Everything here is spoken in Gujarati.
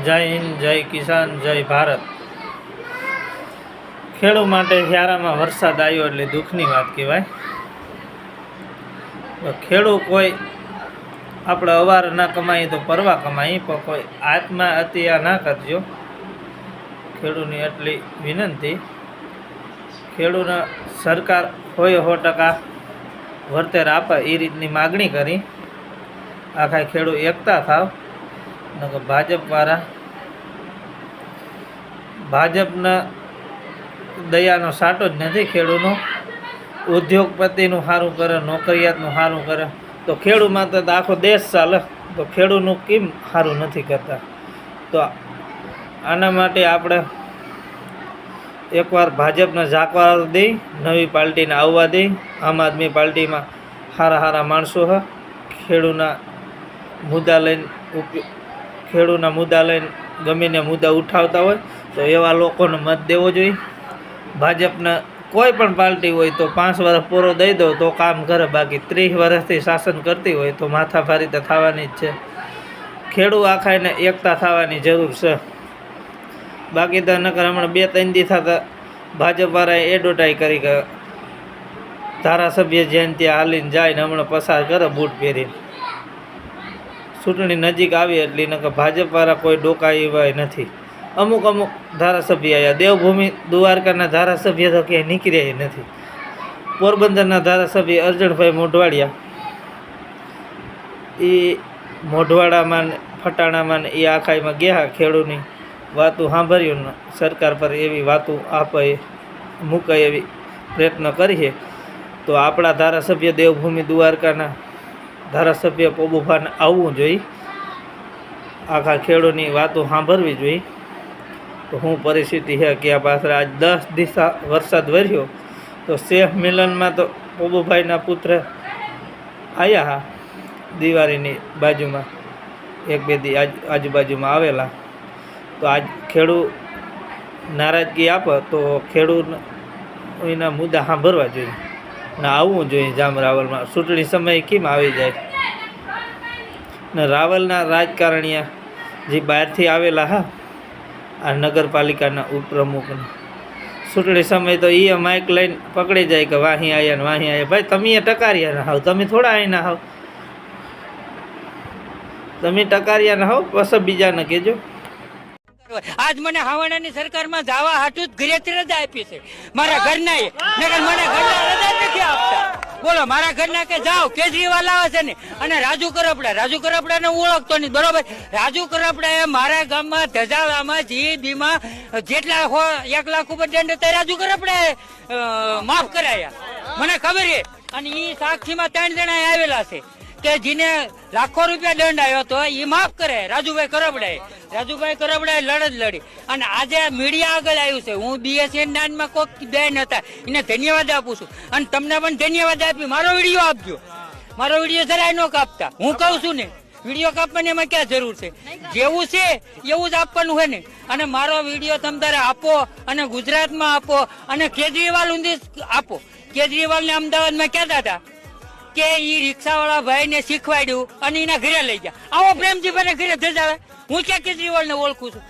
જય હિન્દ, જય કિસાન, જય ભારત। ખેડૂત માટે હિયારામાં વરસાદ આવ્યો એટલે દુઃખની વાત કહેવાય। ખેડૂત કોઈ આપણે અવાર ના કમાઈએ તો પરવા કમાઈએ, પણ કોઈ આત્મહત્યા ના કરજો। ખેડૂતની એટલી વિનંતી। ખેડૂતને સરકાર હોય 100% વળતર આપે એ રીતની માગણી કરી। આખા ખેડૂત એકતા થાવ। નકર ભાજપના દયાનો સાટો જ નથી। ખેડૂતનો ઉદ્યોગપતિનું સારું કરે, નોકરિયાતનું સારું કરે તો ખેડૂતમાં તો આખો દેશ ચાલે, તો ખેડૂતનું કેમ સારું નથી કરતા? તો આના માટે આપણે એકવાર ભાજપને ઝાંકવા દઈ, નવી પાર્ટીને આવવા દઈ। આમ આદમી પાર્ટીમાં સારા માણસો છે। ખેડૂતના મુદ્દા લઈને ગમીને મુદ્દા ઉઠાવતા હોય તો એવા લોકોને મત દેવો જોઈએ। ભાજપને કોઈ પણ પાર્ટી હોય તો 5 વર્ષ પૂરો દઈ દો તો કામ કરે, બાકી 30 વર્ષથી શાસન કરતી હોય તો માથાભારી તો થવાની જ છે। ખેડૂત આખાઈને એકતા થવાની જરૂર છે। બાકી તો નકર હમણાં 2-3 દી થતા ભાજપવાળાએ એડવર્ટાઈઝ કરી કે ધારાસભ્ય જેને ત્યાં હાલીને જાય ને હમણાં પસાર કરે બૂટ પહેરીને। ચૂંટણી નજીક આવી એટલી નકર ભાજપવાળા કોઈ ડોકા એવા નથી। અમુક ધારાસભ્ય આવ્યા, દેવભૂમિ દ્વારકાના ધારાસભ્ય તો ક્યાંય નીકળ્યા નથી। પોરબંદરના ધારાસભ્ય અર્જણભાઈ મોઢવાડિયા, એ મોઢવાડામાં ફટાણામાં એ આખાઈમાં ગયા, ખેડૂતની વાતો સાંભળ્યું ને સરકાર પર એવી વાતો આપે મૂકે એવી પ્રયત્ન કરીએ તો આપણા ધારાસભ્ય દેવભૂમિ દ્વારકાના ધારાસભ્ય પોબુભાને આવવું જોઈએ। આખા ખેડૂતની વાતો સાંભળવી જોઈએ। તો શું પરિસ્થિતિ છે કે આ પાછળ આજ 10 દિવસ વરસાદ વર્યો તો શેખ મિલનમાં તો પોબુભાઈના પુત્ર આવ્યા હા, દિવાળીની બાજુમાં 1-2 દી આજુબાજુમાં આવેલા। તો આજ ખેડૂત નારાજગી આપે તો ખેડૂત એના મુદ્દા સાંભળવા જોઈએ ને આવવું જોઈએ જામ રાવલમાં। ચૂંટણી સમય કેમ આવી જાય ને રાવલના રાજકારણીયા જે બહારથી આવેલા હા, આ નગરપાલિકાના ઉપપ્રમુખને ચૂંટણી સમય તો એ માઇક લઈને પકડી જાય કે વાહી આવ્યા ને વાહી આવ્યા। ભાઈ તમે ટકારિયા ના હાવ, તમે થોડા અહીં ના હાવ, તમે ટકારિયા ના હાવ, બસ બીજાને કહેજો। આજ મને હાવાણાની સરકારમાં જવા હાટું જ ઘરેથી રજા આપી છે મારા ઘરના એ, નકર મને ઘરના રજા નથી આપતા। બોલો, મારા ઘરના કે જાઓ કેજરીવાલ આવે છે ને, અને રાજુ કરપડાને ઓળખતો નહીં, બરોબર? રાજુ કરપડાએ મારા ગામમાં ધજાળામાં જીબીમાં જેટલા 1 લાખ ઉપર દંડ હતા રાજુ કરપડાએ માફ કરાયા, મને ખબર છે। અને એ સાક્ષીમાં 3 જણા આવેલા છે કે જેને લાખો રૂપિયા દંડ આવ્યો હતો એ માફ કરે રાજુભાઈ કરપડાએ લડત લડી। અને આજે મીડિયા આગળ આવ્યું છે। હું BSN નાનમાં કોઈક બેન હતા એને ધન્યવાદ આપું છું, અને તમને પણ ધન્યવાદ આપી। મારો વિડીયો આપજો, મારો વિડીયો જરાય ન કાપતા। હું કહું છું ને, વિડીયો કાપવાની એમાં ક્યાં જરૂર છે? જેવું છે એવું જ આપવાનું હોય ને। અને મારો વિડીયો તમે તારે આપો, અને ગુજરાતમાં આપો, અને કેજરીવાલ ઊંધી આપો। કેજરીવાલને અમદાવાદમાં કહેતા હતા કે ઈ રિક્ષાવાળા ભાઈને શીખવાડ્યું અને એના ઘરે લઈ ગયા। આવો પ્રેમજીભાઈને ઘરે ધજાવે। હું ક્યાં કેજરીવાલને ઓળખું છું?